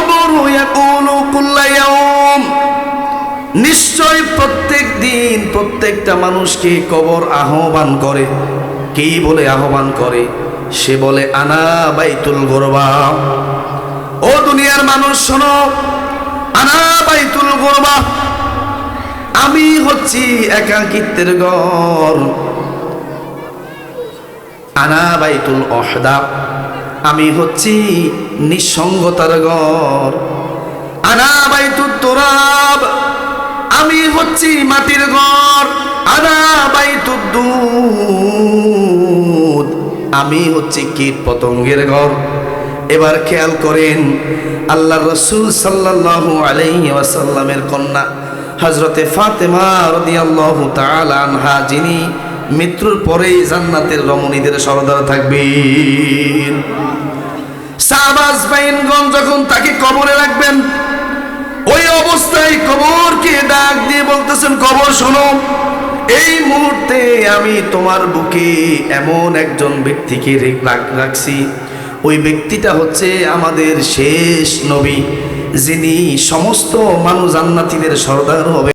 কবরু ইয়াকুলু কুল্লা ইয়াউম, নিশ্চয় প্রত্যেক দিন প্রত্যেকটা মানুষকে কবর আহ্বান করে। কি বলে আহ্বান করে? সে বলে আনা বাইতুল গুরবা। ও দুনিয়ার মানুষ শোনো, আনা বাইতুল গুরবা, আমি হচ্ছি একাকিত্বের ঘর। আনা বাইতুল ওহদা, আমি হচ্ছি নিঃসঙ্গতার ঘর। আনা বাইতুত তুরাব, আমি হচ্ছি মাটির ঘর। আনা বাইতুদ দুদ, আমি হচ্ছি কীট পতঙ্গের ঘর। এবার খেয়াল করেন, আল্লাহর রাসূল সাল্লাল্লাহু আলাইহি ওয়াসাল্লামের কন্যা হযরতে ফাতেমা রাদিয়াল্লাহু তাআলা আনহা, যিনি মৃত্যুর পরেই জান্নাতের রমণীদের সরদার থাকবেন, সাহাবাজ বাইনগণ যখন তাকে কবরে রাখবেন, ওই অবস্থায় কবরকে ডাক দিয়ে বলতেছেন, কবর শোনো, এই মুহূর্তে আমি তোমার বুকে এমন একজন ব্যক্তিকে রাখছি। ওই ব্যক্তিটা হচ্ছে আমাদের শেষ নবী, যিনি সমস্ত মানুষ জান্নাতীদের সরদার হবে।